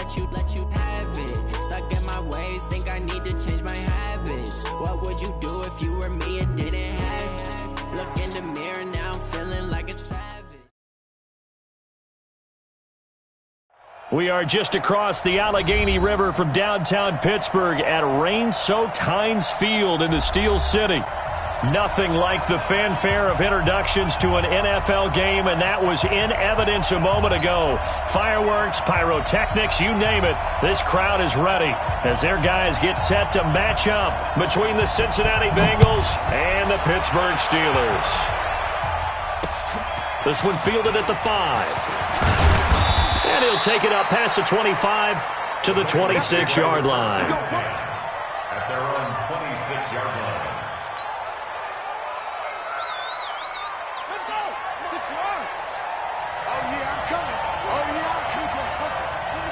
let you have it. Stuck in my ways, think I need to change my habits. What would you do if you were me and didn't have it? Look in the mirror, now I'm feeling like a savage. We are just across the Allegheny River from downtown Pittsburgh at rain-soaked Heinz Field in the Steel City. Nothing like the fanfare of introductions to an NFL game, and that was in evidence a moment ago. Fireworks, pyrotechnics, you name it. This crowd is ready as their guys get set to match up between the Cincinnati Bengals and the Pittsburgh Steelers. This one fielded at the 5. And he'll take it up past the 25 to the 26-yard line. At their own 26-yard line. Let's go! 6-1. Oh, yeah, I'm coming. Oh, yeah, I'm coming.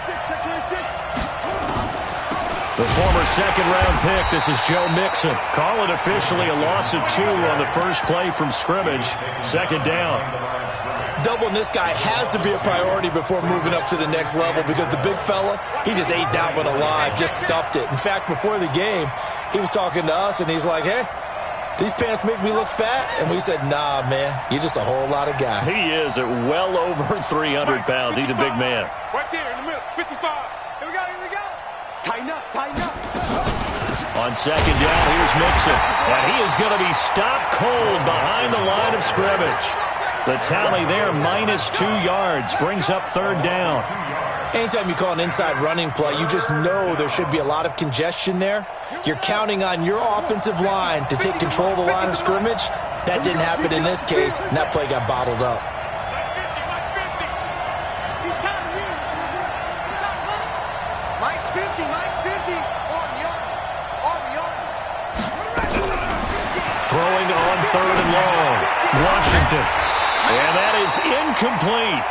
26, check 26. The former second-round pick, this is Joe Mixon. Call it officially a loss of 2 on the first play from scrimmage. Second down. Doubling this guy has to be a priority before moving up to the next level because the big fella, he just ate that one alive, just stuffed it. In fact, before the game, he was talking to us, and he's like, hey, these pants make me look fat? And we said, nah, man, you're just a whole lot of guy. He is at well over 300 pounds. He's a big man. Right there in the middle, 55. Here we go, here we go. Tighten up, tighten up. On second down, here's Mixon. And he is going to be stopped cold behind the line of scrimmage. The tally there, -2 yards, brings up third down. Anytime you call an inside running play, you just know there should be a lot of congestion there. You're counting on your offensive line to take control of the line of scrimmage. That didn't happen in this case, and that play got bottled up. Mike's 50, Mike's 50. Throwing on third and long. Washington. And that is incomplete.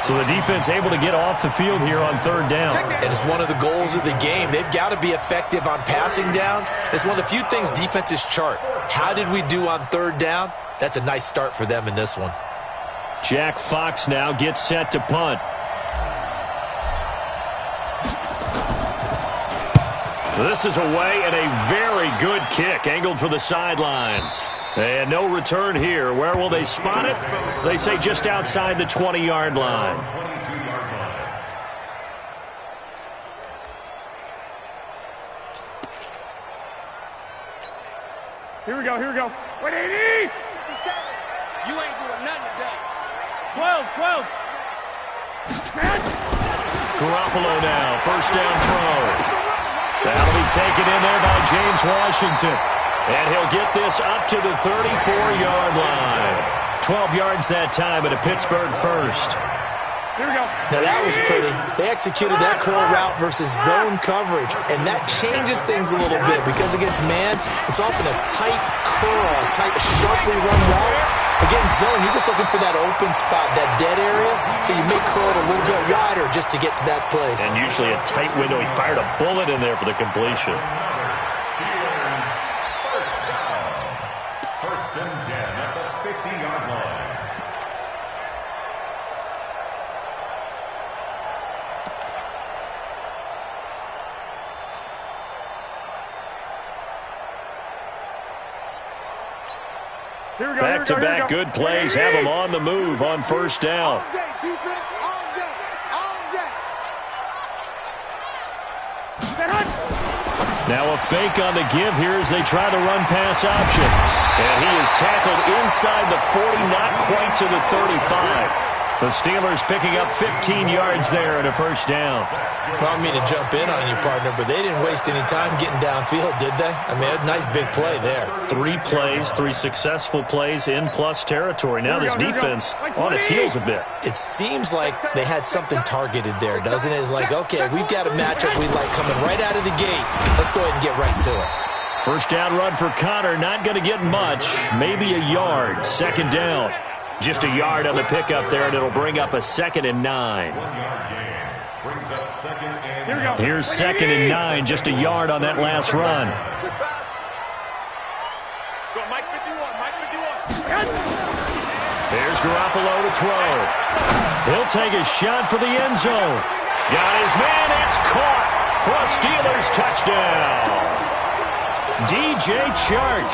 So the defense able to get off the field here on third down. It is one of the goals of the game. They've got to be effective on passing downs. It's one of the few things defenses chart. How did we do on third down? That's a nice start for them in this one. Jack Fox now gets set to punt. This is away and a very good kick angled for the sidelines. And no return here. Where will they spot it? They say just outside the 20-yard line. Here we go, here we go. 180! 57. You ain't doing nothing today. 12. Garoppolo now, first down throw. That'll be taken in there by James Washington. And he'll get this up to the 34-yard line. 12 yards that time at a Pittsburgh first. Here we go. Now that was pretty. They executed that curl route versus zone coverage, and that changes things a little bit because against man, it's often a tight curl, tight, sharply run route. Against zone, you're just looking for that open spot, that dead area, so you may curl it a little bit wider just to get to that place. And usually a tight window. He fired a bullet in there for the completion. First and 10 at the 50-yard line. Back-to-back good plays have them on the move on first down. All day, defense, all day, all day. Now a fake on the give here as they try the run-pass option. And he is tackled inside the 40, not quite to the 35. The Steelers picking up 15 yards there and a first down. Well, I mean to jump in on you, partner, but they didn't waste any time getting downfield, did they? I mean, a nice big play there. 3 plays, 3 successful plays in plus territory. Now this defense on its heels a bit. It seems like they had something targeted there, doesn't it? It's like, okay, we've got a matchup we like coming right out of the gate. Let's go ahead and get right to it. First down run for Connor, not going to get much. Maybe a yard. Second down. Just a yard on the pickup there, and it'll bring up a 2nd and 9. Here's 2nd and 9, just a yard on that last run. There's Garoppolo to throw. He'll take a shot for the end zone. Got his man. It's caught for a Steelers touchdown. DJ Chark,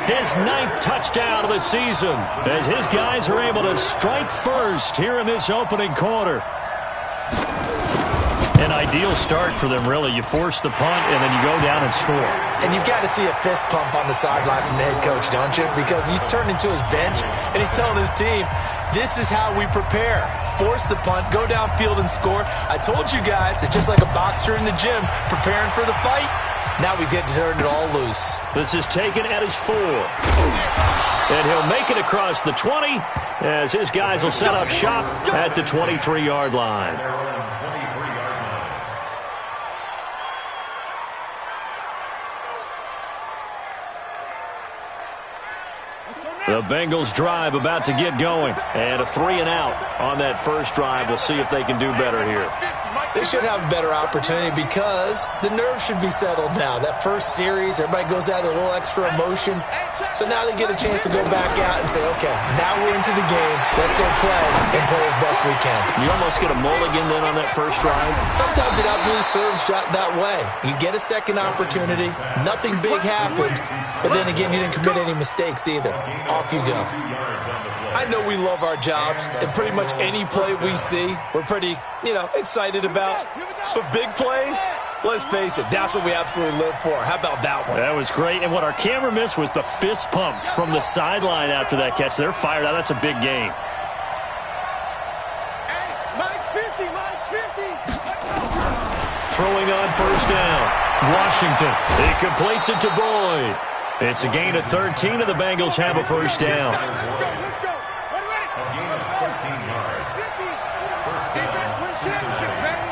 his 9th touchdown of the season, as his guys are able to strike first here in this opening quarter. An ideal start for them, really. You force the punt, and then you go down and score. And you've got to see a fist pump on the sideline from the head coach, don't you? Because he's turned into his bench, and he's telling his team, this is how we prepare. Force the punt, go downfield and score. I told you guys, it's just like a boxer in the gym preparing for the fight. Now we get to turn it all loose. This is taken at his 4. And he'll make it across the 20 as his guys will set up shop at the 23-yard line. The Bengals drive about to get going. And a 3-and-out on that first drive. We'll see if they can do better here. They should have a better opportunity because the nerves should be settled now. That first series, everybody goes out with a little extra emotion. So now they get a chance to go back out and say, okay, now we're into the game. Let's go play and play as best we can. You almost get a mulligan then on that first drive? Sometimes it absolutely serves that way. You get a second opportunity. Nothing big happened. But then again, you didn't commit any mistakes either. Off you go. I know we love our jobs, and pretty much any play we see, we're pretty, excited about. But big plays, let's face it, that's what we absolutely live for. How about that one? That was great. And what our camera missed was the fist pump from the sideline after that catch. They're fired out. That's a big game. Hey, mine's 50, mine's 50. Throwing on first down. Washington. He completes it to Boyd. It's a gain of 13, and the Bengals have a first down. Let's go. A gain of 13 yards. 50. First Defense down, wins Cincinnati. championships, baby.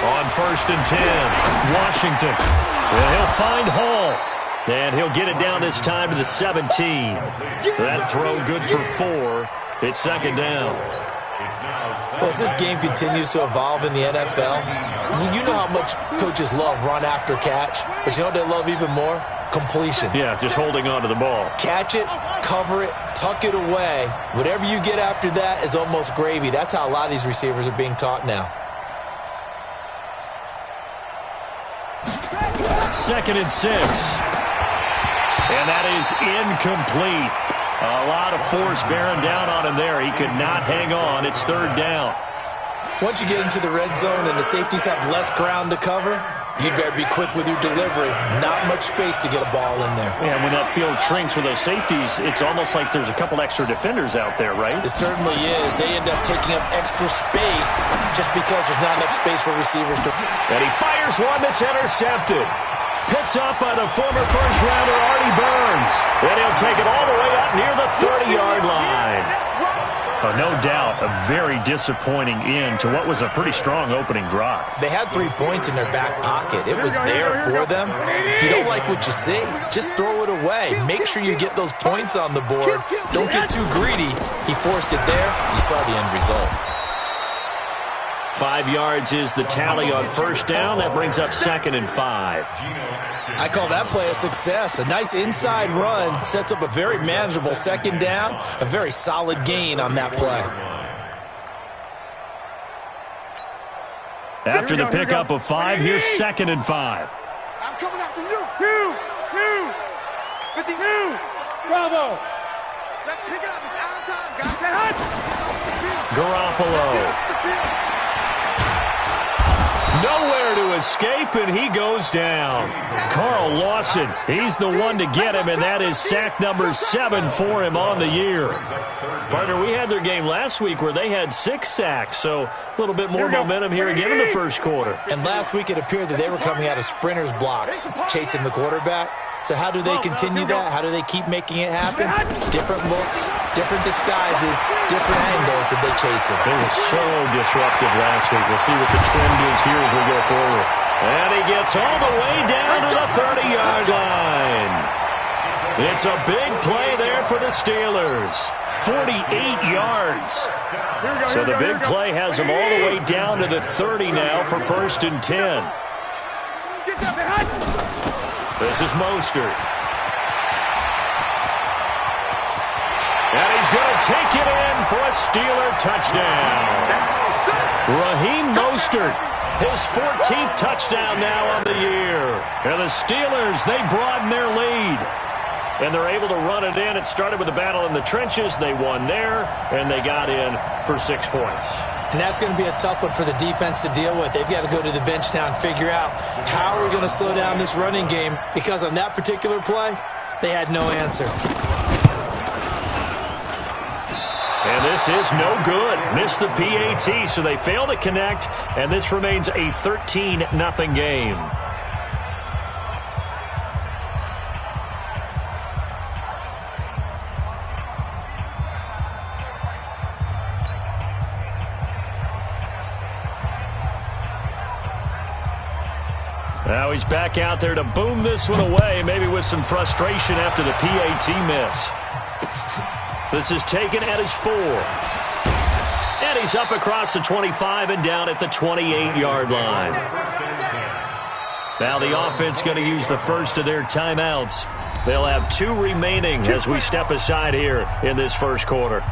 On first and 10, Washington. And he'll find Hall. And he'll get it down this time to the 17. That throw good for 4. It's second down. Well, as this game continues to evolve in the NFL, you know how much coaches love run after catch, but you know what they love even more? Completion. Yeah, just holding on to the ball. Catch it, cover it, tuck it away. Whatever you get after that is almost gravy. That's how a lot of these receivers are being taught now. Second and 6. And that is incomplete. A lot of force bearing down on him there. He could not hang on. It's third down. Once you get into the red zone and the safeties have less ground to cover, you'd better be quick with your delivery. Not much space to get a ball in there. And when that field shrinks with those safeties, it's almost like there's a couple extra defenders out there, right? It certainly is. They end up taking up extra space just because there's not enough space for receivers to... And he fires one that's intercepted. Picked up by the former first-rounder Artie Burns. And he'll take it all the way up near the 30-yard line. Oh, no doubt a very disappointing end to what was a pretty strong opening drive. They had 3 points in their back pocket. It was there for them. If you don't like what you see, just throw it away. Make sure you get those points on the board. Don't get too greedy. He forced it there. You saw the end result. 5 yards is the tally on first down. That brings up second and 5. I call that play a success. A nice inside run sets up a very manageable second down. A very solid gain on that play. After the pickup of 5, here's second and 5. I'm coming after you. 52. Bravo. Let's pick it up. It's our time, guys. Garoppolo. Nowhere to escape, and he goes down. Carl Lawson, he's the one to get him, and that is sack number 7 for him on the year. Partner, we had their game last week where they had 6 sacks, so a little bit more momentum here again in the first quarter. And last week it appeared that they were coming out of sprinters blocks, chasing the quarterback. So how do they continue that? How do they keep making it happen? Different looks, different disguises, different angles that they chase it. It was so disruptive last week. We'll see what the trend is here as we go forward. And he gets all the way down to the 30-yard line. It's a big play there for the Steelers. 48 yards. So the big play has them all the way down to the 30 now for first and 10. This is Mostert. And he's he's going to take it in for a Steeler touchdown. Raheem Mostert, his 14th touchdown now on the year. And the Steelers, they broaden their lead. And they're able to run it in. It started with a battle in the trenches. They won there, and they got in for 6 points. And that's going to be a tough one for the defense to deal with. They've got to go to the bench now and figure out how are we going to slow down this running game, because on that particular play, they had no answer. And this is no good. Missed the PAT, so they fail to connect, and this remains a 13-0 game. Now he's back out there to boom this one away, maybe with some frustration after the PAT miss. This is taken at his 4. And he's up across the 25 and down at the 28-yard line. Now the offense going to use the first of their timeouts. They'll have 2 remaining as we step aside here in this first quarter.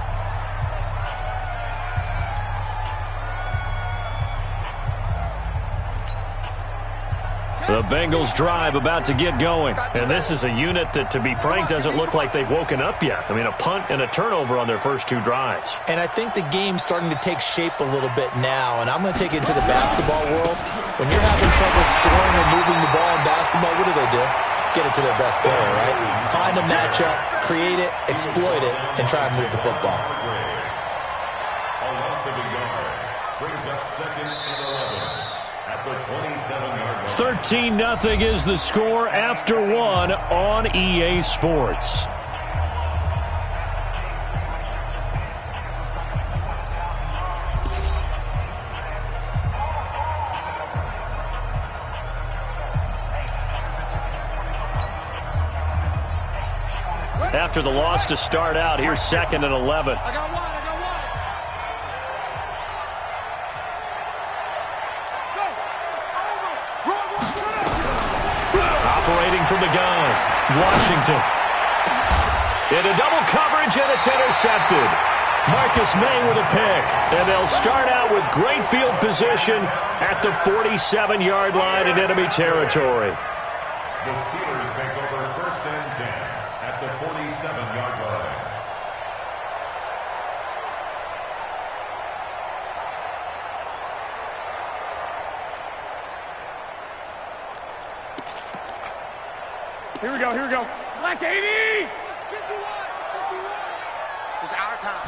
The Bengals drive about to get going. And this is a unit that, to be frank, doesn't look like they've woken up yet. I mean, a punt and a turnover on their first 2 drives. And I think the game's starting to take shape a little bit now. And I'm going to take it to the basketball world. When you're having trouble scoring or moving the ball in basketball, what do? Get it to their best player, right? Find a matchup, create it, exploit it, and try and move the football. A loss of a yard brings up 2nd and 11. At the 27-yard line. 13-0 is the score after 1 on EA Sports. After the loss to start out, here's 2nd and 11. From the gun, Washington. Into double coverage, and it's intercepted. Marcus May with a pick. And they'll start out with great field position at the 47-yard line in enemy territory. The Steelers take over 1st and 10 at the 47-yard line. Here we go. Black 80! 51! It's our time.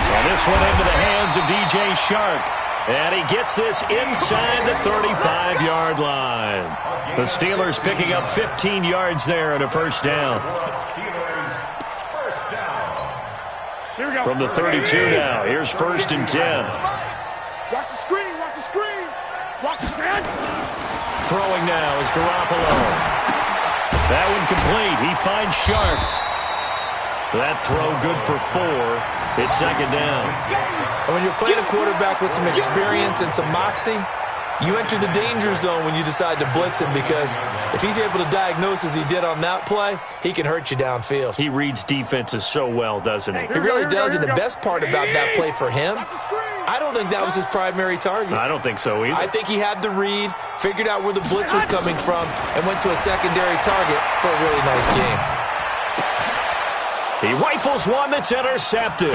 And this one into the hands of DJ Shark. And he gets this inside the 35-yard line. The Steelers picking up 15 yards there and a first down. Here we go. From the 32 now, here's 1st and 10. Watch the screen. Watch the screen. Throwing now is Garoppolo. That one complete. He finds Sharp. That throw good for 4. It's 2nd down. And when you're playing a quarterback with some experience and some moxie, you enter the danger zone when you decide to blitz him, because if he's able to diagnose as he did on that play, he can hurt you downfield. He reads defenses so well, doesn't he? He really does, and the best part about that play for him, I don't think that was his primary target. I don't think so either. I think he had the read, figured out where the blitz was coming from, and went to a secondary target for a really nice game. He rifles one that's intercepted.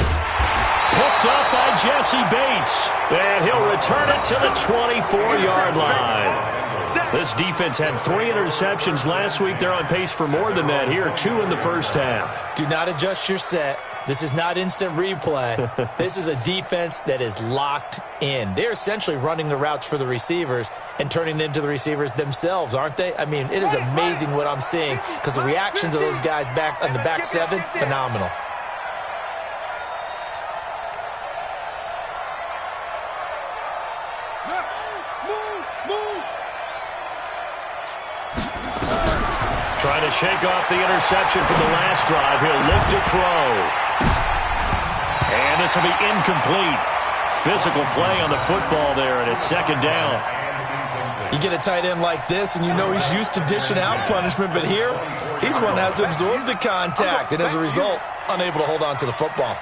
Picked up by Jesse Bates. And he'll return it to the 24-yard line. This defense had 3 interceptions last week. They're on pace for more than that here. 2 in the first half. Do not adjust your set. This is not instant replay. This is a defense that is locked in. They're essentially running the routes for the receivers and turning it into the receivers themselves, aren't they? I mean, it is amazing what I'm seeing, because the reactions of those guys back on the back 7, phenomenal. Trying to shake off the interception from the last drive. He'll look to throw. And this will be incomplete. Physical play on the football there, and it's 2nd down. You get a tight end like this, and you know he's used to dishing out punishment, but here, he's one that has to absorb the contact, and as a result, unable to hold on to the football.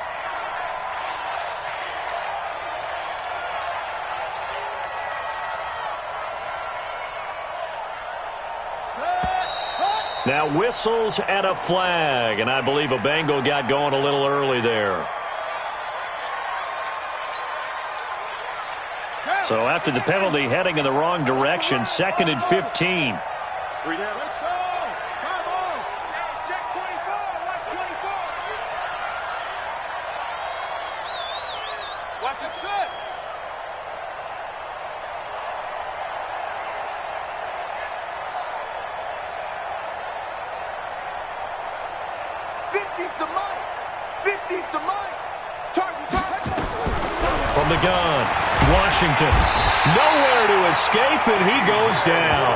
Now whistles and a flag, and I believe a Bengal got going a little early there. So after the penalty, heading in the wrong direction, 2nd and 15. Watch it, set. From the gun, Washington, nowhere to escape, and he goes down.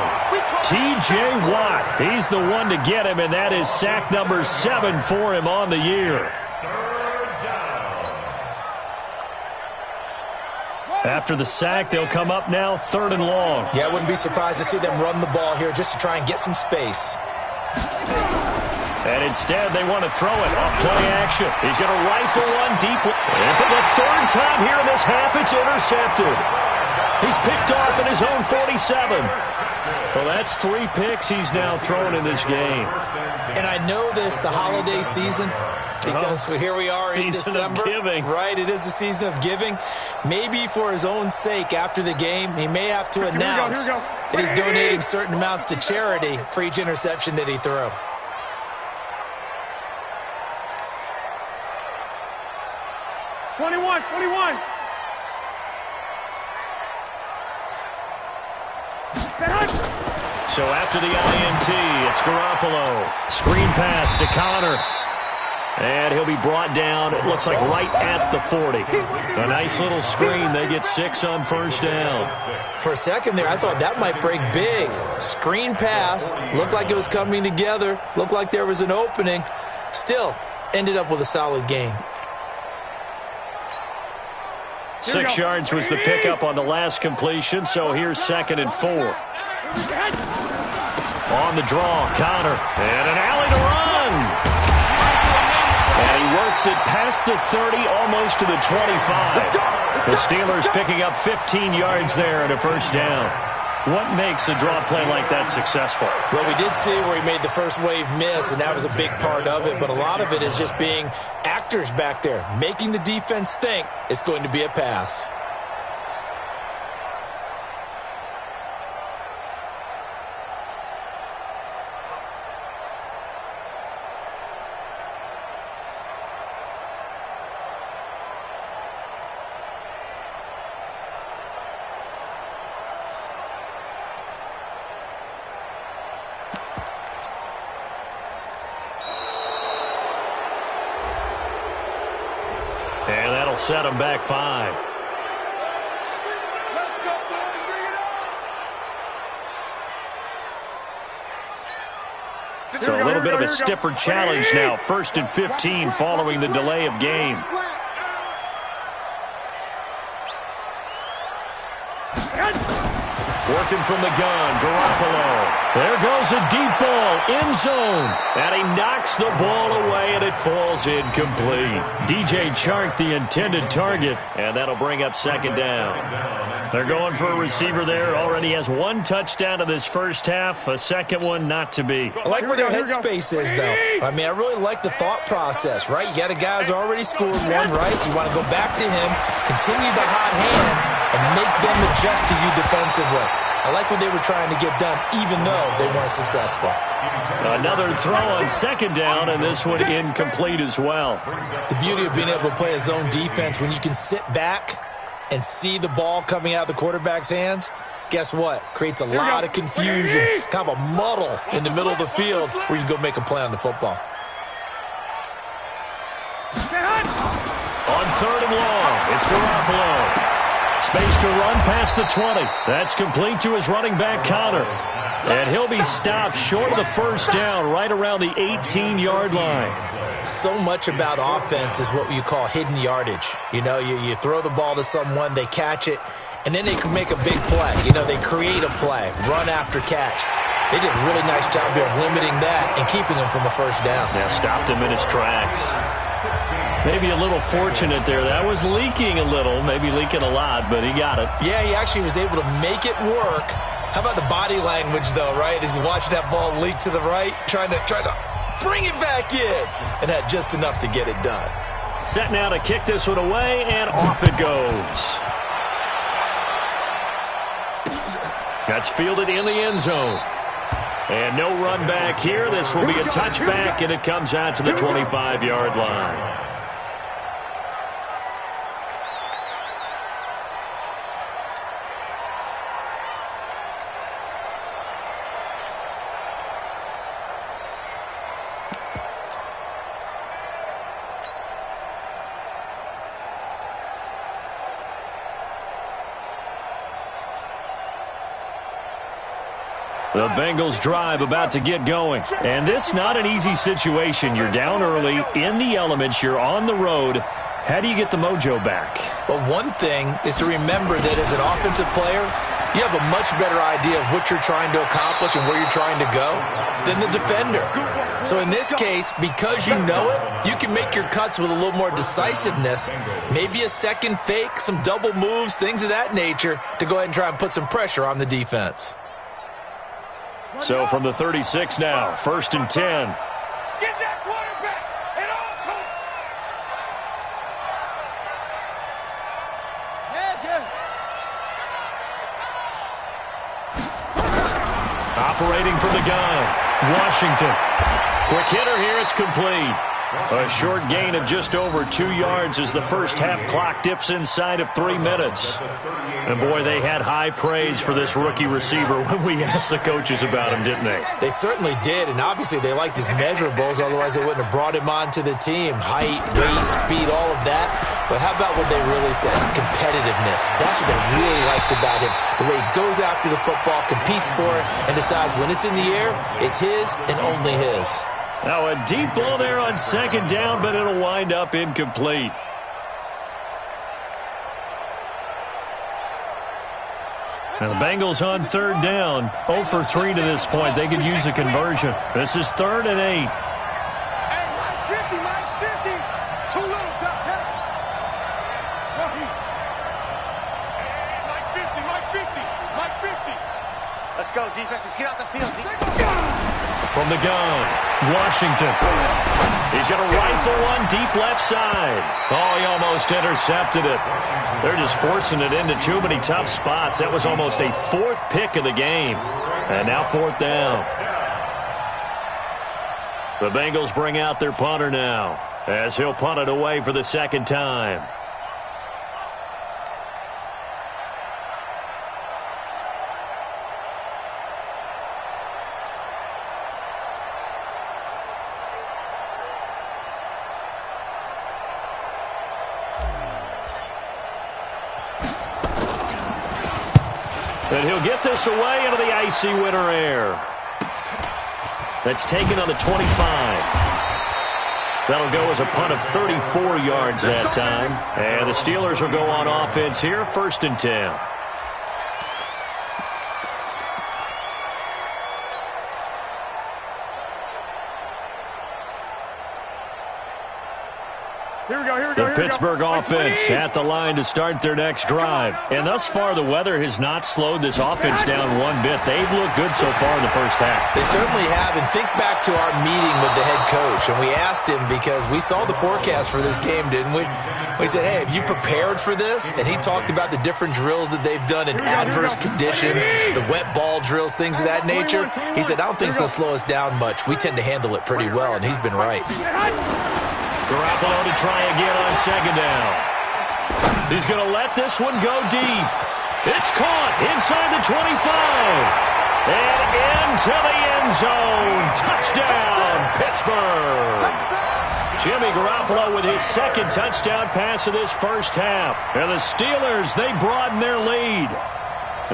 T.J. Watt, he's the one to get him, and that is sack number 7 for him on the year. After the sack, they'll come up now 3rd and long. Yeah, I wouldn't be surprised to see them run the ball here just to try and get some space. And instead, they want to throw it off play action. He's going to rifle one deep. And for the 3rd time here in this half, it's intercepted. He's picked off at his own 47. Well, that's 3 picks he's now thrown in this game. And I know this, the holiday season, because here we are in December. Season of giving. Right, it is the season of giving. Maybe for his own sake after the game, he may have to announce that he's donating certain amounts to charity for each interception that he threw. So after the INT, it's Garoppolo. Screen pass to Connor. And he'll be brought down, it looks like right at the 40. A nice little screen. They get 6 on 1st down. For a second there, I thought that might break big. Screen pass. Looked like it was coming together. Looked like there was an opening. Still, ended up with a solid gain. 6 yards was the pickup on the last completion, so here's 2nd and 4. On the draw, Connor. And an alley to run. And he works it past the 30, almost to the 25. The Steelers picking up 15 yards there and a 1st down. What makes a draw play like that successful? Well, we did see where he made the first wave miss, and that was a big part of it. But a lot of it is just being actors back there, making the defense think it's going to be a pass. And that'll set him back 5. So a little bit of a stiffer challenge now. 1st and 15 following the delay of game. Working from the gun, Garoppolo. There goes a deep ball, end zone. And he knocks the ball away, and it falls incomplete. DJ Chark, the intended target, and that'll bring up 2nd down. They're going for a receiver there. Already has 1 touchdown in this 1st half, a 2nd one not to be. I like where their headspace is, though. I mean, I really like the thought process, right? You got a guy who's already scored 1, right? You want to go back to him, continue the hot hand, and make them adjust to you defensively. I like what they were trying to get done, even though they weren't successful. Another throw on 2nd down, and this one incomplete as well. The beauty of being able to play a zone defense, when you can sit back and see the ball coming out of the quarterback's hands, guess what? Creates a lot of confusion, kind of a muddle in the middle of the field where you can go make a play on the football. On 3rd and long, it's Garoppolo. Space to run past the 20. That's complete to his running back, Connor. And he'll be stopped short of the 1st down, right around the 18-yard line. So much about offense is what you call hidden yardage. You know, you throw the ball to someone, they catch it, and then they can make a big play. You know, they create a play, run after catch. They did a really nice job here of limiting that and keeping him from a first down. Yeah, stopped him in his tracks. Maybe a little fortunate there. That was leaking a little, maybe leaking a lot, but he got it. Yeah, he actually was able to make it work. How about the body language, though, right? As he watched that ball leak to the right, trying to bring it back in, and had just enough to get it done. Set now to kick this one away, and off it goes. That's fielded in the end zone. And no run back here. This will be a touchback, and it comes out to the 25-yard line. The Bengals drive about to get going. And this not an easy situation. You're down early, in the elements, you're on the road. How do you get the mojo back? Well, one thing is to remember that as an offensive player, you have a much better idea of what you're trying to accomplish and where you're trying to go than the defender. So in this case, because you know it, you can make your cuts with a little more decisiveness, maybe a second fake, some double moves, things of that nature, to go ahead and try and put some pressure on the defense. So from the 36 now, 1st and 10. Get that quarterback and all coach. Operating from the gun, Washington. Quick hitter here, it's complete. A short gain of just over 2 yards as the first half clock dips inside of 3 minutes. And boy, they had high praise for this rookie receiver when we asked the coaches about him, didn't they? They certainly did, and obviously they liked his measurables, otherwise they wouldn't have brought him onto the team. Height, weight, speed, all of that. But how about what they really said? Competitiveness. That's what they really liked about him. The way he goes after the football, competes for it, and decides when it's in the air, it's his and only his. Now a deep ball there on 2nd down, but it'll wind up incomplete. And the Bengals on 3rd down, 0 for 3 to this point. They could use a conversion. This is 3rd and 8. Hey, Mike's 50, Mike's 50. Too little, Doc. Mike 50, Mike 50, Mike 50. Let's go, defense. Let's get out the field. From the gun, Washington. He's going to rifle one deep left side. Oh, he almost intercepted it. They're just forcing it into too many tough spots. That was almost a 4th pick of the game. And now 4th down. The Bengals bring out their punter now as he'll punt it away for the 2nd time. And he'll get this away into the icy winter air. That's taken on the 25. That'll go as a punt of 34 yards that time. And the Steelers will go on offense here, 1st and 10. The Pittsburgh offense at the line to start their next drive. And thus far, the weather has not slowed this offense down one bit. They've looked good so far in the first half. They certainly have. And think back to our meeting with the head coach. And we asked him because we saw the forecast for this game, didn't we? We said, hey, have you prepared for this? And he talked about the different drills that they've done in adverse conditions, the wet ball drills, things of that nature. He said, I don't think it's going to slow us down much. We tend to handle it pretty well, and he's been right. Garoppolo to try again on 2nd down. He's going to let this one go deep. It's caught inside the 25. And into the end zone. Touchdown, Pittsburgh. Jimmy Garoppolo with his 2nd touchdown pass of this first half. And the Steelers, they broaden their lead.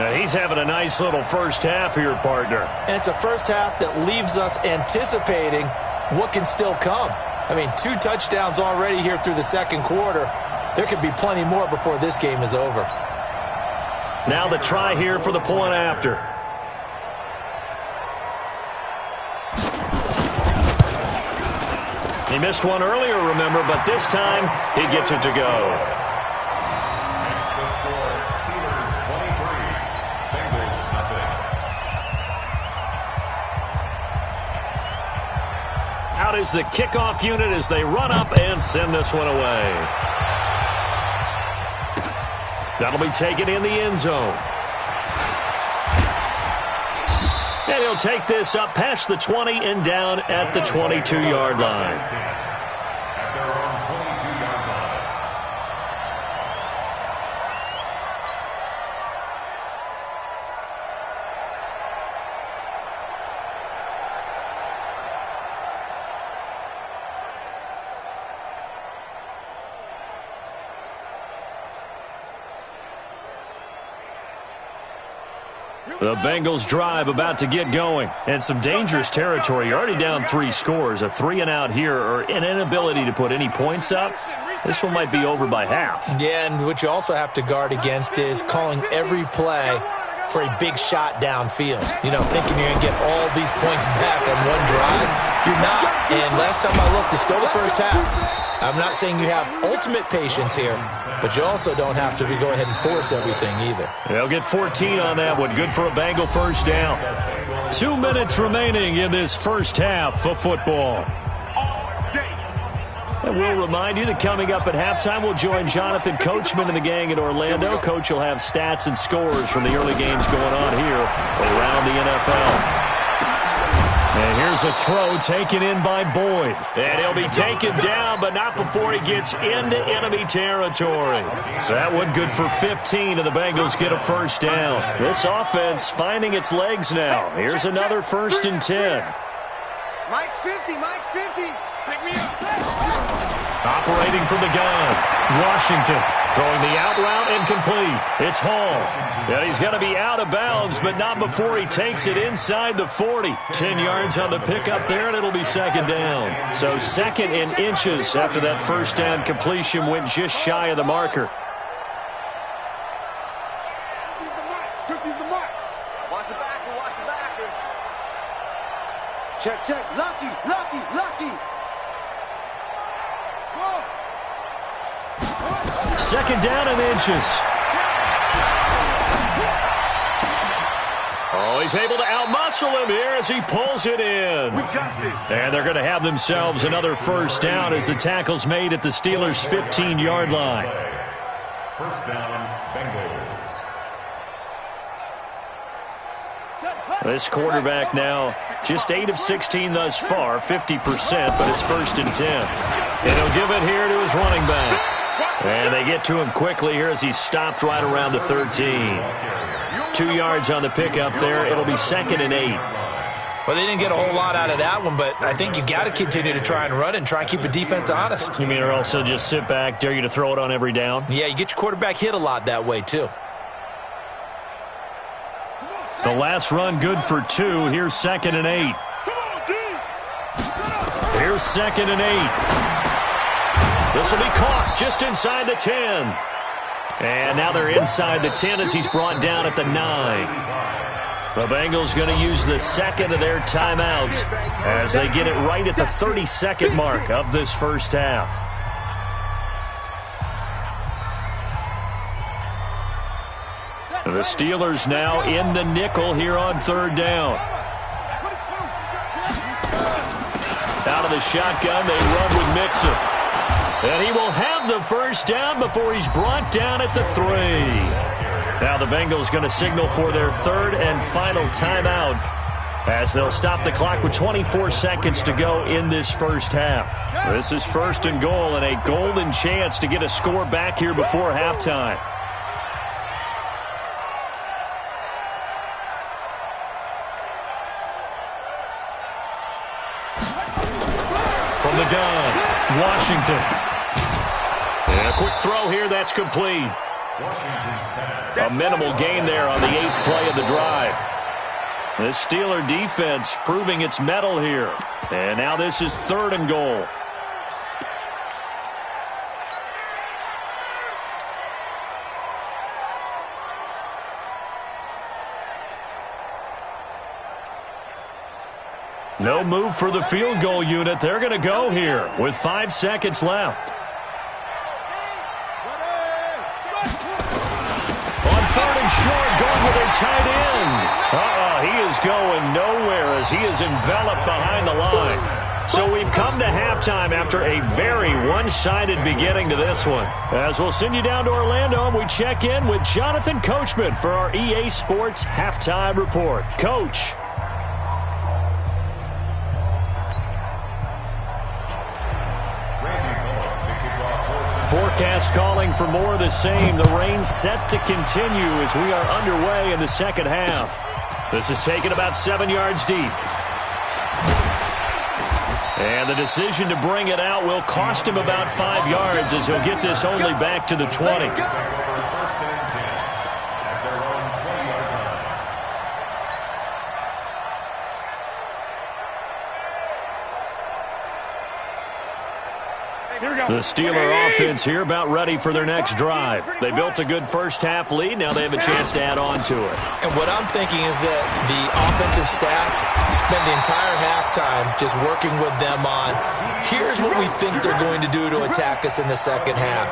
Now he's having a nice little first half here, partner. And it's a first half that leaves us anticipating what can still come. I mean, 2 touchdowns already here through the 2nd quarter. There could be plenty more before this game is over. Now the try here for the point after. He missed one earlier, remember, but this time he gets it to go. That's the score. Steelers 23, Bengals nothing. Out is the kickoff unit as they run up and send this one away. That'll be taken in the end zone. And he'll take this up past the 20 and down at the 22-yard line. At their own 22-yard line. The Bengals drive about to get going. And some dangerous territory. You're already down 3 scores. A 3-and-out here or an inability to put any points up. This one might be over by half. Yeah, and what you also have to guard against is calling every play for a big shot downfield. You know, thinking you're going to get all these points back on one drive. You're not. And last time I looked, it's still the first half. I'm not saying you have ultimate patience here, but you also don't have to go ahead and force everything either. They'll get 14 on that one. Good for a Bengal first down. 2 minutes remaining in this first half of football. And we'll remind you that coming up at halftime, we'll join Jonathan Coachman and the gang in Orlando. Coach will have stats and scores from the early games going on here around the NFL. And here's a throw taken in by Boyd. And he'll be taken down, but not before he gets into enemy territory. That one good for 15, and the Bengals get a first down. This offense finding its legs now. Here's another 1st and 10. Mike's 50, Mike's 50. Pick me up. Operating from the gun, Washington throwing the out route incomplete. It's Hall. And he's going to be out of bounds, but not before he takes it inside the 40. 10 yards on the pickup there, and it'll be 2nd down. So 2nd and inches after that first down completion went just shy of the marker. 50's the mark. Watch the backer, watch the backer. Check, check. Lucky, lucky, lucky. 2nd down and inches. Oh, he's able to outmuscle him here as he pulls it in. We got this. And they're going to have themselves another first down as the tackle's made at the Steelers' 15-yard line. First down, Bengals. This quarterback now just 8 of 16 thus far, 50%, but it's 1st and 10. And he'll give it here to his running back. And they get to him quickly here as he's stopped right around the 13. 2 yards on the pickup there. It'll be 2nd and 8. Well, they didn't get a whole lot out of that one, but I think you've got to continue to try and run and try and keep the defense honest. You mean or also just sit back, dare you to throw it on every down? Yeah, you get your quarterback hit a lot that way, too. The last run good for 2. Here's 2nd and 8. Here's 2nd and 8. This will be caught just inside the 10. And now they're inside the 10 as he's brought down at the 9. The Bengals going to use the 2nd of their timeouts as they get it right at the 32nd mark of this first half. The Steelers now in the nickel here on 3rd down. Out of the shotgun, they run with Mixon. And he will have the first down before he's brought down at the 3. Now the Bengals going to signal for their 3rd and final timeout as they'll stop the clock with 24 seconds to go in this first half. This is 1st and goal and a golden chance to get a score back here before halftime. From the gun, Washington. And a quick throw here, that's complete. A minimal gain there on the 8th play of the drive. This Steeler defense proving its mettle here. And now this is 3rd and goal. No move for the field goal unit. They're going to go here with 5 seconds left. On 3rd and short, going with their tight end. He is going nowhere as he is enveloped behind the line. So we've come to halftime after a very one-sided beginning to this one. As we'll send you down to Orlando, and we check in with Jonathan Coachman for our EA Sports Halftime Report. Coach. Forecast calling for more of the same. The rain set to continue as we are underway in the second half. This is taken about 7 yards deep. And the decision to bring it out will cost him about 5 yards as he'll get this only back to the 20. The Steeler offense here about ready for their next drive. They built a good first-half lead. Now they have a chance to add on to it. And what I'm thinking is that the offensive staff spent the entire halftime just working with them on, here's what we think they're going to do to attack us in the second half.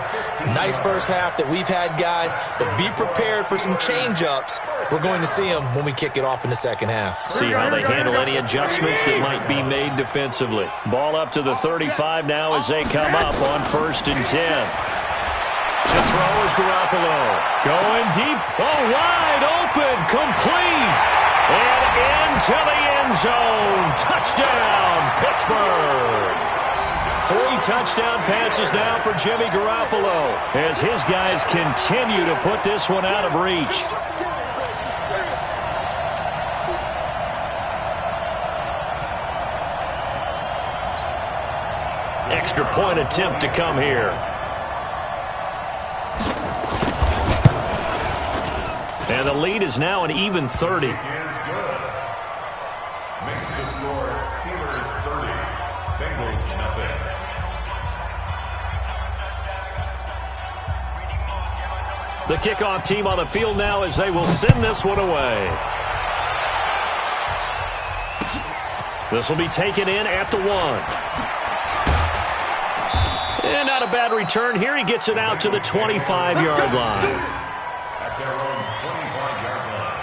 Nice first half that we've had, guys, but be prepared for some change-ups. We're going to see them when we kick it off in the second half. See how they handle any adjustments that might be made defensively. Ball up to the 35 now as they come up on 1st and 10. To throw is Garoppolo. Going deep. Oh, wide open. Complete. And into the end zone. Touchdown, Pittsburgh. 3 touchdown passes now for Jimmy Garoppolo as his guys continue to put this one out of reach. Extra point attempt to come here. And the lead is now an even 30. Makes the score Steelers 30, Bengals nothing. The kickoff team on the field now as they will send this one away. This will be taken in at the 1. And not a bad return here. He gets it out to the 25-yard line. At their own 25-yard line.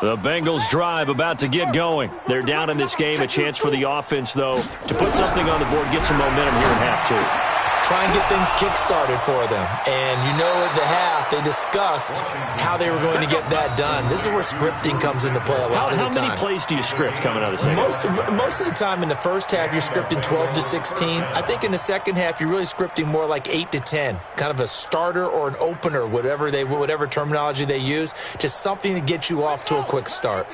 The Bengals drive about to get going. They're down in this game. A chance for the offense, though, to put something on the board, get some momentum here in half 2. Try and get things kick-started for them. And you know at the half, they discussed how they were going to get that done. This is where scripting comes into play a lot of the time. How many plays do you script coming out of the second? Most of the time in the first half, you're scripting 12 to 16. I think in the second half, you're really scripting more like 8 to 10. Kind of a starter or an opener, whatever terminology they use. Just something to get you off to a quick start.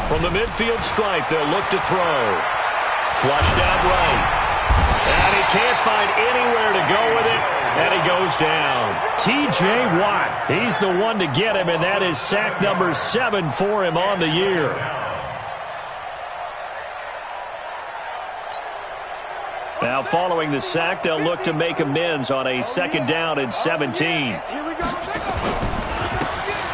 From the midfield stripe, they'll look to throw. Flushed out right. And he can't find anywhere to go with it, and he goes down. T.J. Watt, he's the one to get him, and that is sack number 7 for him on the year. Now, following the sack, they'll look to make amends on a 2nd down and 17.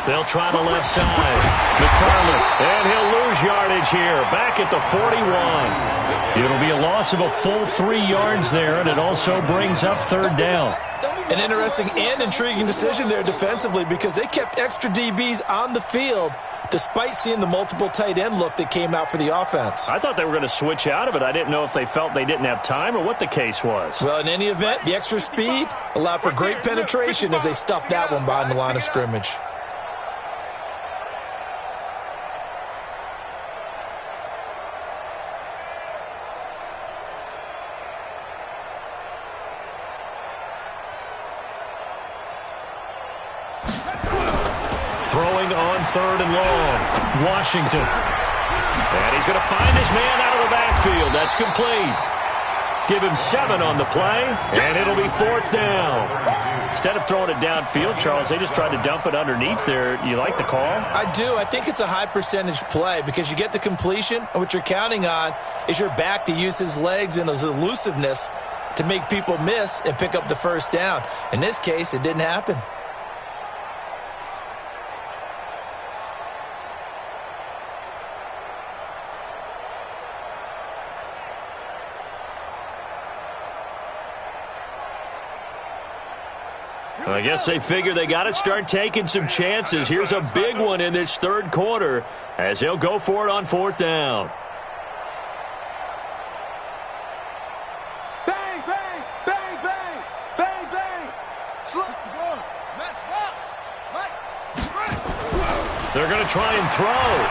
They'll try the left side. McFarland, and he'll lose yardage here, back at the 41. It'll be a loss of a full 3 yards there, and it also brings up 3rd down. An interesting and intriguing decision there defensively because they kept extra DBs on the field despite seeing the multiple tight end look that came out for the offense. I thought they were going to switch out of it. I didn't know if they felt they didn't have time or what the case was. Well, in any event, the extra speed allowed for great penetration as they stuffed that one behind the line of scrimmage. 3rd and long. Washington. And he's going to find his man out of the backfield. That's complete. Give him 7 on the play, and it'll be 4th down. Instead of throwing it downfield, Charles, they just tried to dump it underneath there. You like the call? I do. I think it's a high percentage play because you get the completion, and what you're counting on is your back to use his legs and his elusiveness to make people miss and pick up the 1st down. In this case, it didn't happen. I guess they figure they got to start taking some chances. Here's a big one in this 3rd quarter as he'll go for it on 4th down. Bang, bang, bang, bang, bang, bang. Slip the ball. Match box. Right. They're going to try and throw.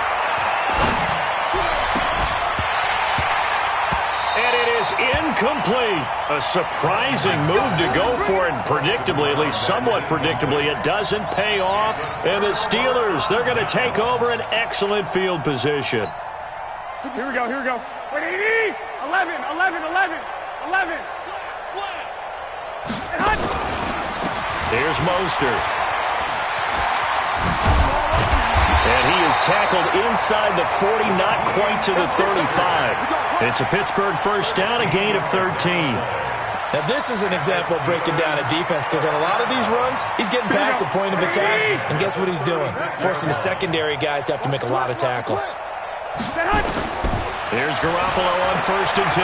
And it is incomplete. A surprising move to go for it. Predictably, at least somewhat predictably, it doesn't pay off. And the Steelers, they're going to take over an excellent field position. Here we go, here we go. 11, 11, 11, 11. Slam. Here's Mostert. And he is tackled inside the 40, not quite to the 35. It's a Pittsburgh 1st down, a gain of 13. Now, this is an example of breaking down a defense because on a lot of these runs, he's getting past the point of attack, and guess what he's doing? Forcing the secondary guys to have to make a lot of tackles. Here's Garoppolo on 1st and 10.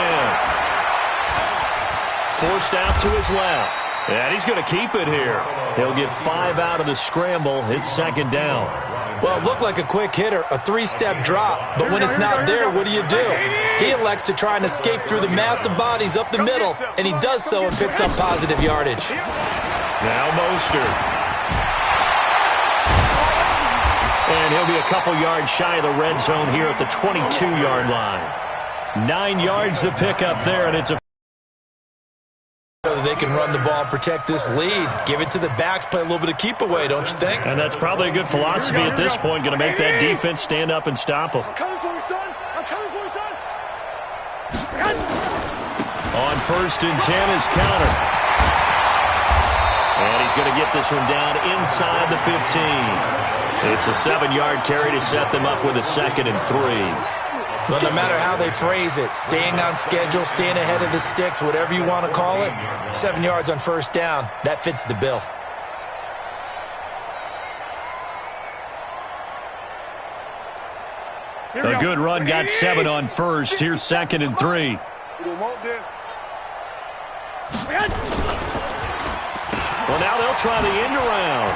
Forced out to his left. And he's going to keep it here. He'll get 5 out of the scramble. It's 2nd down. Well, it looked like a quick hitter, a 3-step drop, but when it's not there, what do? He elects to try and escape through the massive bodies up the middle, and he does so and picks up positive yardage. Now Mostert. And he'll be a couple yards shy of the red zone here at the 22-yard line. 9 yards to pick up there, and it's a they can run the ball and protect this lead. Give it to the backs, play a little bit of keep away, don't you think? And that's probably a good philosophy at this point, going to make that defense stand up and stop them. I'm coming for you, son. I'm coming for you, son. On 1st and 10 is counter. And he's going to get this one down inside the 15. It's a 7-yard carry to set them up with a 2nd and 3. But no matter how they phrase it, staying on schedule, staying ahead of the sticks, whatever you want to call it, 7 yards on 1st down, that fits the bill. A good run got 7 on 1st. Here's 2nd and 3. We don't want this. Well, now they'll try the end around.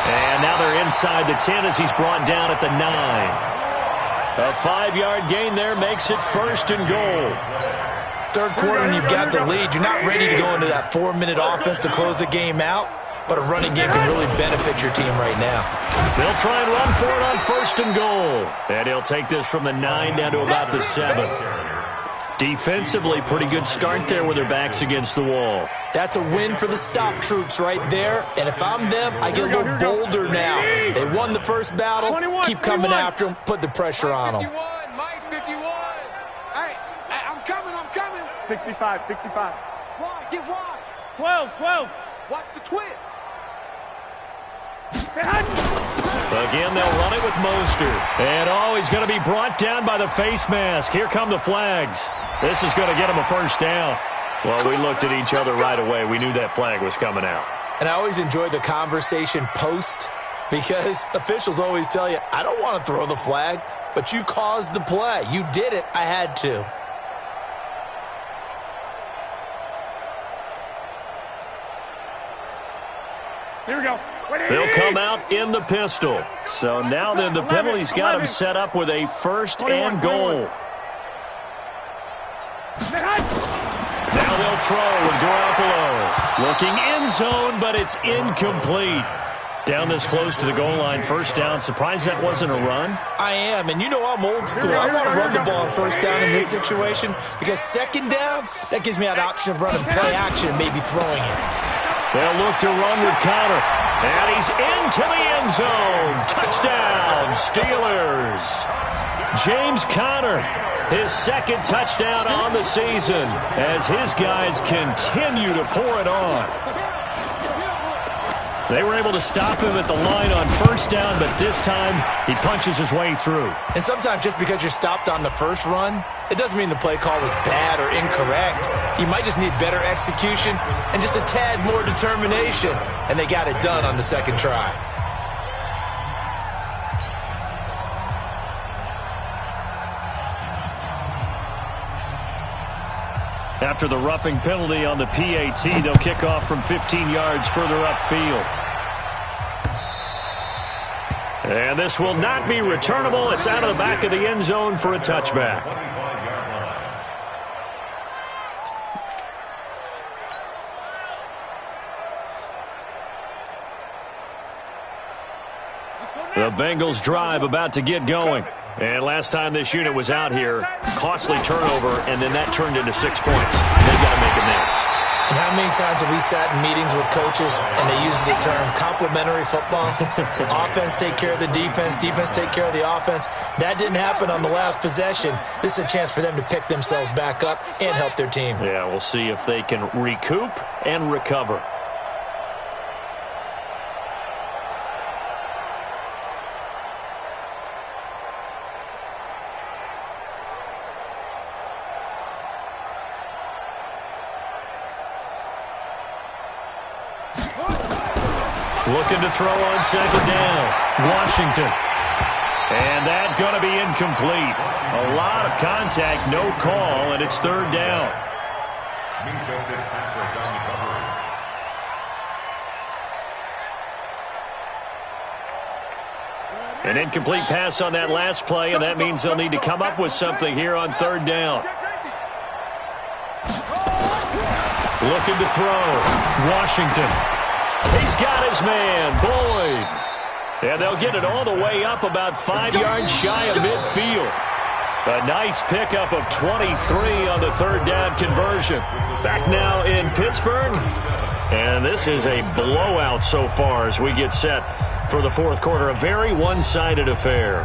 And now they're inside the 10 as he's brought down at the 9. A 5-yard gain there makes it 1st and goal. 3rd quarter and you've got the lead. You're not ready to go into that 4-minute offense to close the game out, but a running game can really benefit your team right now. They'll try and run for it on 1st and goal. And he'll take this from the 9 down to about the 7. Defensively, pretty good start there with their backs against the wall. That's a win for the stop troops right there. And if I'm them, I get a little bolder now. They won the first battle. Keep coming after them. Put the pressure on them. Mike 51. Hey, I'm coming. 65. Wide, get wide. 12. Watch the twist. Again, they'll run it with Mostert. And, he's going to be brought down by the face mask. Here come the flags. This is going to get him a 1st down. Well, we looked at each other right away. We knew that flag was coming out. And I always enjoy the conversation post because officials always tell you, I don't want to throw the flag, but you caused the play. You did it. I had to. Here we go. They'll come out in the pistol. So now then the penalty's got them set up with a 1st and goal. Now they'll throw with Garoppolo. Looking end zone, but it's incomplete. Down this close to the goal line, 1st down. Surprised that wasn't a run? I am, and you know I'm old school. I want to run the ball on 1st down in this situation because 2nd down, that gives me that option of running play action and maybe throwing it. They'll look to run with Counter. And he's into the end zone. Touchdown, Steelers. James Conner, his second touchdown on the season as his guys continue to pour it on. They were able to stop him at the line on first down, but this time he punches his way through. And sometimes just because you're stopped on the first run, it doesn't mean the play call was bad or incorrect. You might just need better execution and just a tad more determination. And they got it done on the second try. After the roughing penalty on the PAT, they'll kick off from 15 yards further upfield. And this will not be returnable. It's out of the back of the end zone for a touchback. The Bengals drive about to get going. And last time this unit was out here, costly turnover, and then that turned into 6 points. They've got to make amends. And how many times have we sat in meetings with coaches and they use the term complementary football? Offense take care of the defense, defense take care of the offense. That didn't happen on the last possession. This is a chance for them to pick themselves back up and help their team. Yeah, we'll see if they can recoup and recover. Looking to throw on second down. Washington. And that's going to be incomplete. A lot of contact, no call, and it's third down. An incomplete pass on that last play, and that means they'll need to come up with something here on third down. Looking to throw. Washington. He's got his man, Boyd. And they'll get it all the way up about 5 yards shy of midfield. A nice pickup of 23 on the third down conversion. Back now in Pittsburgh. And this is a blowout so far as we get set for the fourth quarter. A very one-sided affair.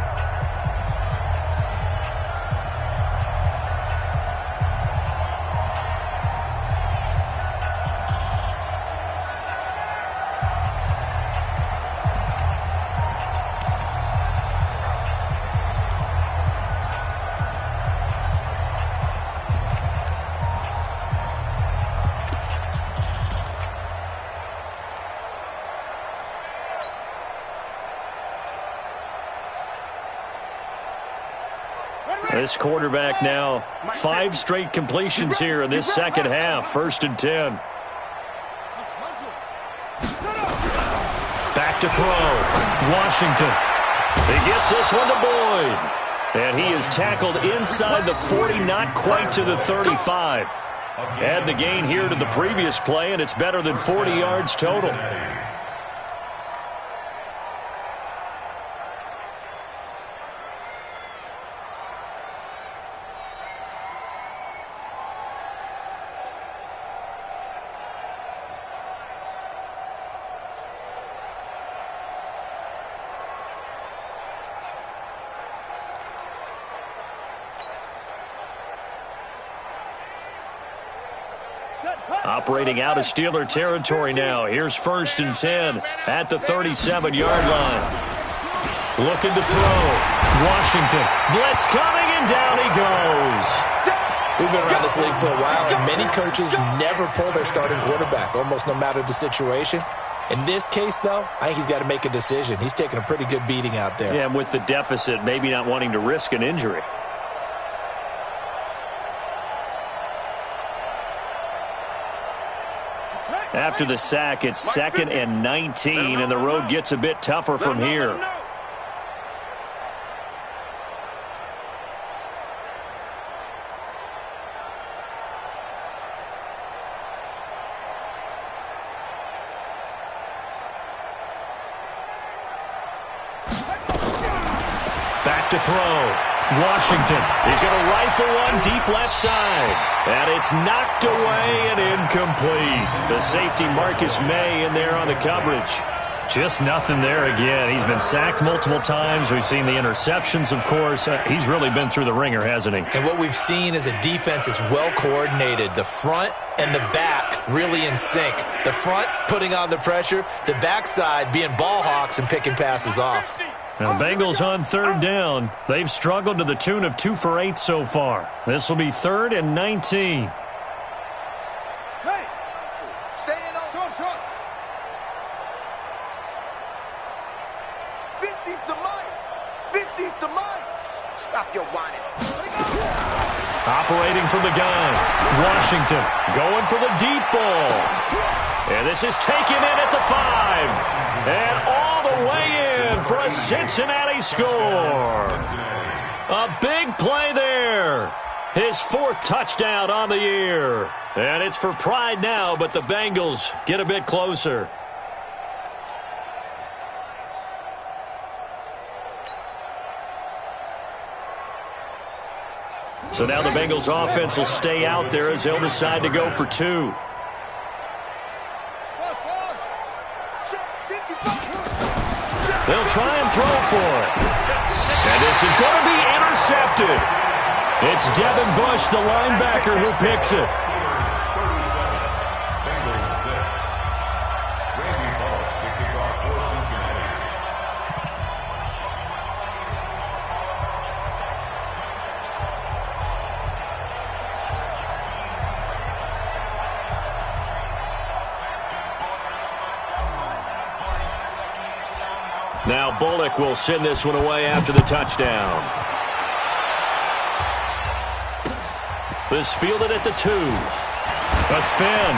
This quarterback now, 5 straight completions here in this second half. 1st and 10. Back to throw. Washington. He gets this one to Boyd. And he is tackled inside the 40, not quite to the 35. Add the gain here to the previous play, and it's better than 40 yards total. Operating out of Steeler territory now. Here's 1st and 10 at the 37-yard line. Looking to throw. Washington. Blitz coming, and down he goes. We've been around this league for a while, and many coaches never pull their starting quarterback, almost no matter the situation. In this case, though, I think he's got to make a decision. He's taking a pretty good beating out there. Yeah, and with the deficit, maybe not wanting to risk an injury. After the sack, it's 2nd and 19, and the road gets a bit tougher from here. Back to throw. Washington. He's going to rifle one deep left side. And it's knocked away and incomplete. The safety Marcus May in there on the coverage. Just nothing there again. He's been sacked multiple times. We've seen the interceptions, of course. He's really been through the ringer, hasn't he? And what we've seen is a defense that's well coordinated. The front and the back really in sync. The front putting on the pressure, the backside being ball hawks and picking passes off. Now, the Bengals on third down. They've struggled to the tune of 2 for 8 so far. This will be 3rd and 19. Hey, stay in on short. 50's the mic. 50's the mic. Stop your whining. Operating from the gun. Washington going for the deep ball. And this is taken in at the 5. And all the way in for a Cincinnati score. A big play there. His 4th touchdown on the year. And it's for pride now, but the Bengals get a bit closer. So now the Bengals offense will stay out there as they'll decide to go for 2. They'll try and throw for it. And this is going to be intercepted. It's Devin Bush, the linebacker, who picks it. Now Bullock will send this one away after the touchdown. This fielded at the 2. A spin.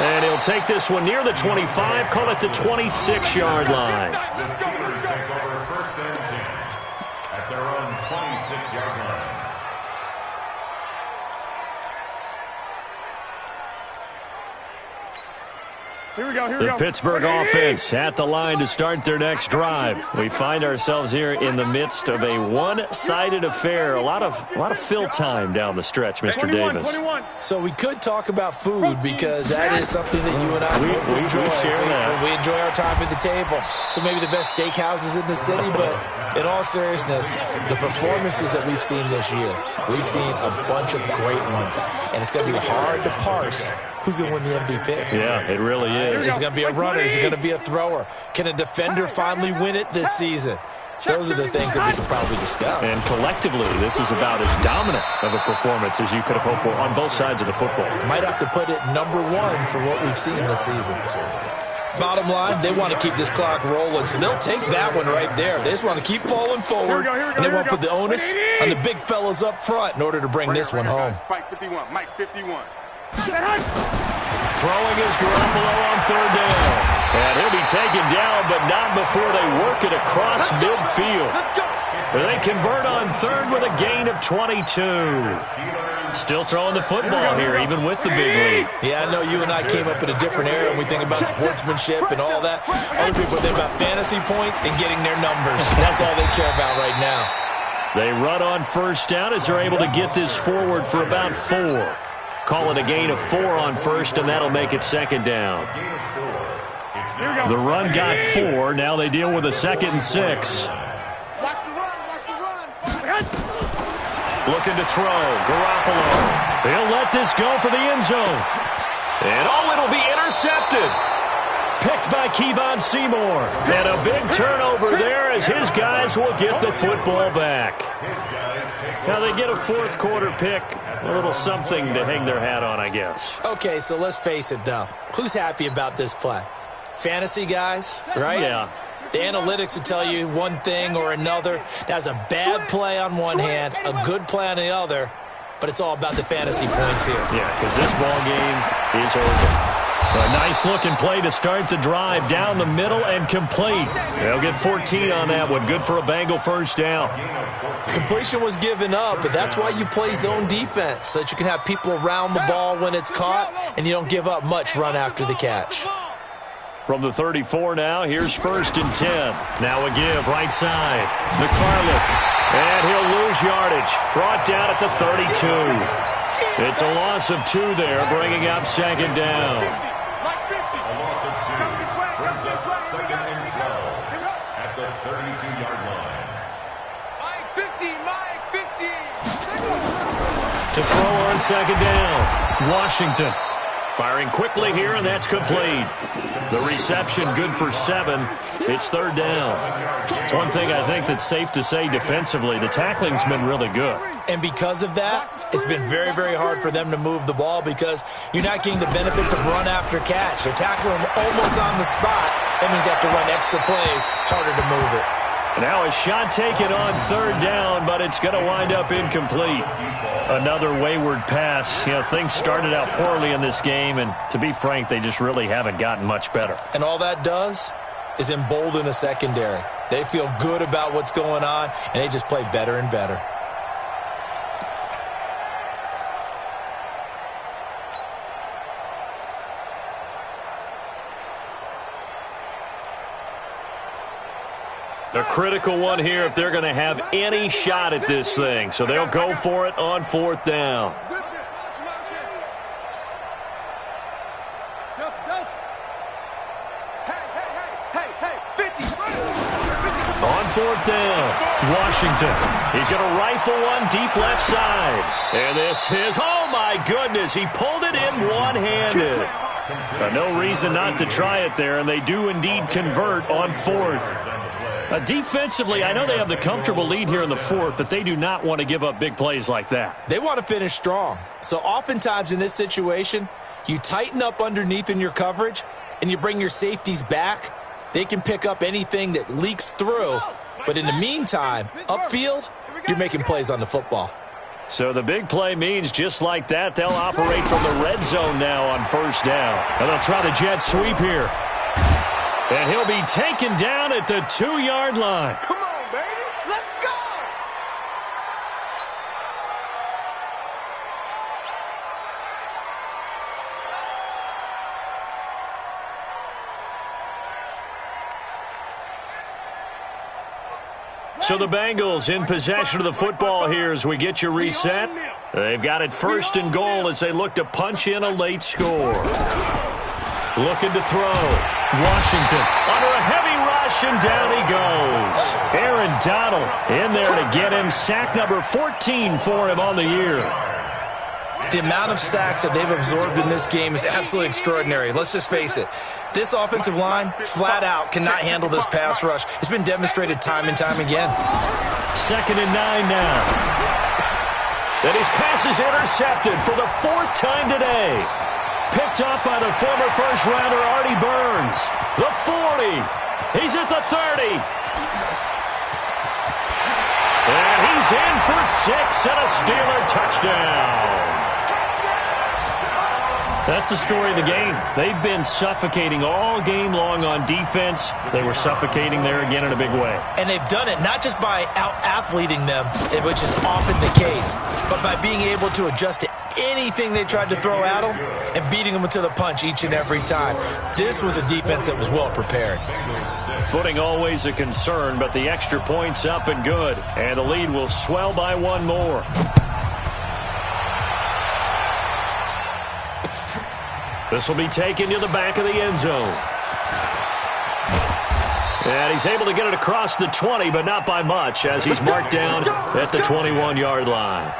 And he'll take this one near the 25, call it the 26-yard line. The Steelers take over 1st and 10 at their own 26-yard line. Here we go. The Pittsburgh offense at the line to start their next drive. We find ourselves here in the midst of a one-sided affair. A lot of fill time down the stretch, Mr. Davis. So we could talk about food because that is something that you and I enjoy. We share that. We enjoy our time at the table. So maybe the best steakhouses in the city, but in all seriousness, the performances that we've seen this year, we've seen a bunch of great ones, and it's going to be hard to parse who's going to win the MVP. Yeah, it really is. Is it going to be a runner? Is it going to be a thrower? Can a defender finally win it this season? Those are the things that we can probably discuss. And collectively, this is about as dominant of a performance as you could have hoped for on both sides of the football. Might have to put it #1 for what we've seen this season. Bottom line, they want to keep this clock rolling, so they'll take that one right there. They just want to keep falling forward, and they want to put the onus on the big fellas up front in order to bring this one home. Fight 51, Mike 51. Throwing is Garoppolo on 3rd down. And he'll be taken down, but not before they work it across midfield. They convert on 3rd with a gain of 22. Still throwing the football here, even with the big lead. Yeah, I know you and I came up in a different era and we think about sportsmanship and all that. Other people think about fantasy points and getting their numbers. That's all they care about right now. They run on 1st down as they're able to get this forward for about 4. Call it a gain of 4 on 1st, and that'll make it 2nd down. The run got 4. Now they deal with a 2nd and 6. Looking to throw. Garoppolo. He'll let this go for the end zone. And it'll be intercepted. Picked by Kevon Seymour. And a big turnover there as his guys will get the football back. Now they get a 4th quarter pick. A little something to hang their hat on, I guess. Okay, so let's face it, though. Who's happy about this play? Fantasy guys, right? Yeah. The analytics will tell you one thing or another. That's a bad play on one hand, a good play on the other, but it's all about the fantasy points here. Yeah, because this ball game is over. A nice-looking play to start the drive down the middle and complete. They'll get 14 on that one. Good for a Bengal 1st down. Completion was given up, but that's why you play zone defense, so that you can have people around the ball when it's caught, and you don't give up much run after the catch. From the 34 now, here's 1st and 10. Now a give, right side. McFarland. And he'll lose yardage. Brought down at the 32. It's a loss of 2 there, bringing up 2nd down. A loss of 2 brings us the 32-yard line. My 50, my 50. To throw on second down, Washington. Firing quickly here, and that's complete. The reception good for 7. It's third down. One thing I think that's safe to say defensively, the tackling's been really good. And because of that, it's been very, very hard for them to move the ball because you're not getting the benefits of run after catch. They're tackling them almost on the spot. That means they have to run extra plays, harder to move it. Now a shot taken on third down, but it's going to wind up incomplete. Another wayward pass. You know, things started out poorly in this game, and to be frank, they just really haven't gotten much better. And all that does is embolden the secondary. They feel good about what's going on, and they just play better and better. A critical one here if they're going to have any shot at this thing. So they'll go for it on fourth down. On fourth down, Washington. He's going to rifle one deep left side. And this is, oh my goodness, he pulled it in one-handed. No reason not to try it there, and they do indeed convert on fourth. Defensively, I know they have the comfortable lead here in the fourth, but they do not want to give up big plays like that. They want to finish strong. So oftentimes in this situation, you tighten up underneath in your coverage, and you bring your safeties back. They can pick up anything that leaks through. But in the meantime, upfield, you're making plays on the football. So the big play means just like that, they'll operate from the red zone now on first down. And they'll try the jet sweep here. And he'll be taken down at the 2-yard line. Come on, baby. Let's go. So the Bengals in possession of the football here as we get you reset. They've got it first and goal as they look to punch in a late score. Looking to throw. Washington under a heavy rush, and down he goes. Aaron Donald in there to get him. Sack number 14 for him on the year. The amount of sacks that they've absorbed in this game is absolutely extraordinary. Let's just face it. This offensive line, flat out, cannot handle this pass rush. It's been demonstrated time and time again. 2nd and 9 now. And his pass is intercepted for the 4th time today. Picked up by the former first-rounder Artie Burns. The 40. He's at the 30. And he's in for 6 and a Steeler touchdown. That's the story of the game. They've been suffocating all game long on defense. They were suffocating there again in a big way. And they've done it not just by out-athleting them, which is often the case, but by being able to adjust to anything they tried to throw at them and beating them to the punch each and every time. This was a defense that was well prepared. Footing always a concern, but the extra point's up and good. And the lead will swell by one more. This will be taken to the back of the end zone. And he's able to get it across the 20, but not by much, as he's marked down at the 21-yard line.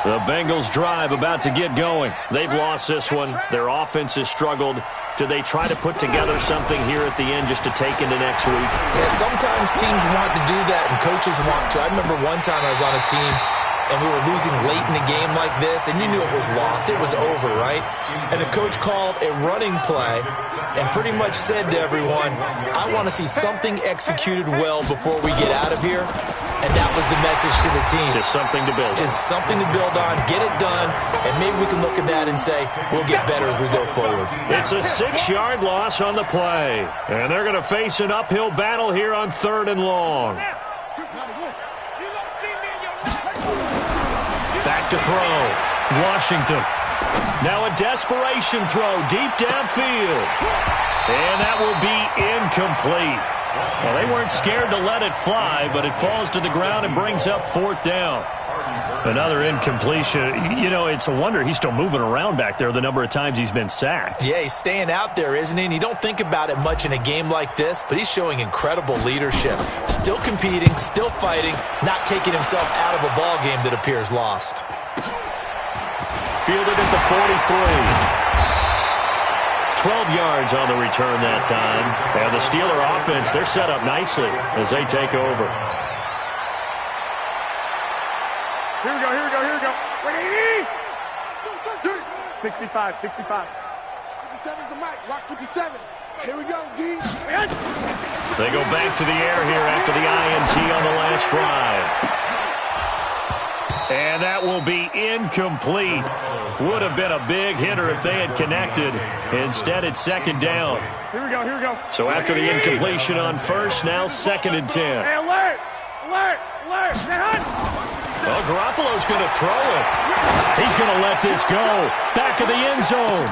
The Bengals drive about to get going. They've lost this one. Their offense has struggled. Do they try to put together something here at the end just to take into next week? Yeah, sometimes teams want to do that and coaches want to. I remember one time I was on a team and we were losing late in a game like this, and you knew it was lost. It was over, right? And the coach called a running play and pretty much said to everyone, I want to see something executed well before we get out of here. And that was the message to the team. Just something to build on. Just something to build on, get it done, and maybe we can look at that and say, we'll get better as we go forward. It's a 6-yard loss on the play. And they're going to face an uphill battle here on 3rd and long. Back to throw. Washington. Now a desperation throw deep downfield. And that will be incomplete. Well, they weren't scared to let it fly, but it falls to the ground and brings up 4th down. Another incompletion. You know, it's a wonder he's still moving around back there the number of times he's been sacked. Yeah, he's staying out there, isn't he? And you don't think about it much in a game like this, but he's showing incredible leadership. Still competing, still fighting, not taking himself out of a ball game that appears lost. Fielded at the 43. 12 yards on the return that time. And the Steeler offense, they're set up nicely as they take over. Here we go, here we go, here we go. 65, 65. 57's the mic. Rock 57. Here we go, D. They go back to the air here after the INT on the last drive. And that will be incomplete. Would have been a big hitter if they had connected. Instead, it's 2nd down. Here we go, here we go. So after the incompletion on first, now 2nd and 10. Hey, alert! Alert! Alert! Stay hot! Well, Garoppolo's going to throw it. He's going to let this go. Back of the end zone.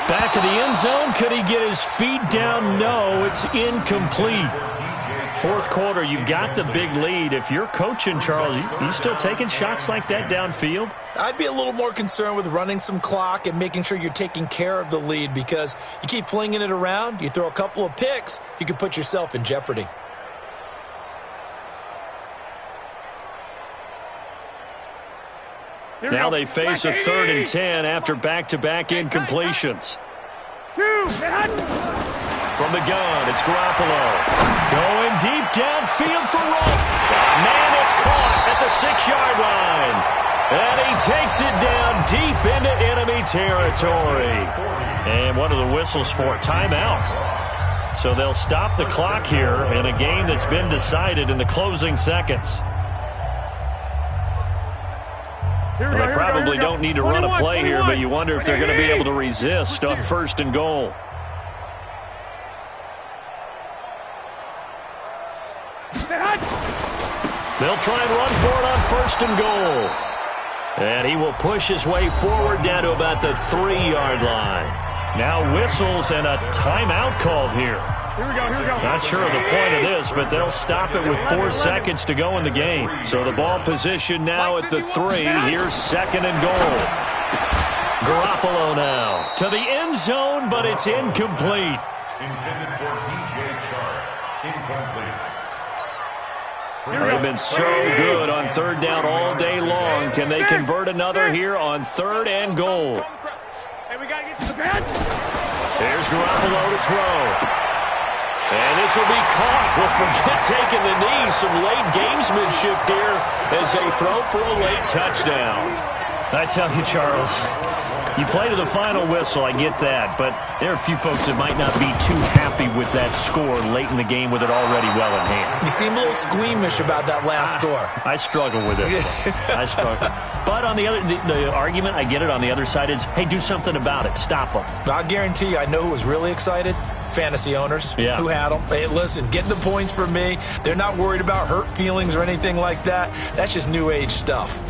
Back of the end zone. Could he get his feet down? No, it's incomplete. 4th quarter, you've got the big lead. If you're coaching, Charles, you still taking shots like that downfield? I'd be a little more concerned with running some clock and making sure you're taking care of the lead, because you keep flinging it around, you throw a couple of picks, you could put yourself in jeopardy. Now they face a 3rd and 10 after back-to-back incompletions. From the gun, it's Garoppolo. Going deep downfield for Roll. Man, it's caught at the 6-yard line. And he takes it down deep into enemy territory. And what are the whistles for? Timeout. So they'll stop the clock here in a game that's been decided in the closing seconds. Well, they probably don't need to run a play here, but you wonder if they're going to be able to resist on 1st and goal. They'll try and run for it on 1st and goal. And he will push his way forward down to about the 3-yard line. Now whistles and a timeout called here. Here we go, here we go. Not sure of the point of this, but they'll stop it with 4 seconds to go in the game. So the ball position now at the 3. Here's 2nd and goal. Garoppolo now to the end zone, but it's incomplete. Intended for DJ Chark. Incomplete. They've been so good on 3rd down all day long. Can they convert another here on 3rd and goal? Hey, we got to get to the bench. Here's Garoppolo to throw. And this will be caught. Well, forget taking the knee. Some late gamesmanship here as they throw for a late touchdown. I tell you, Charles, you play to the final whistle, I get that, but there are a few folks that might not be too happy with that score late in the game with it already well in hand. You seem a little squeamish about that last score. I struggle with it. I struggle. But on the other, the argument, I get it, on the other side is, hey, do something about it. Stop them. I'll guarantee you, I know who was really excited. Fantasy owners who had them. Hey, listen, getting the points from me. They're not worried about hurt feelings or anything like that. That's just new age stuff.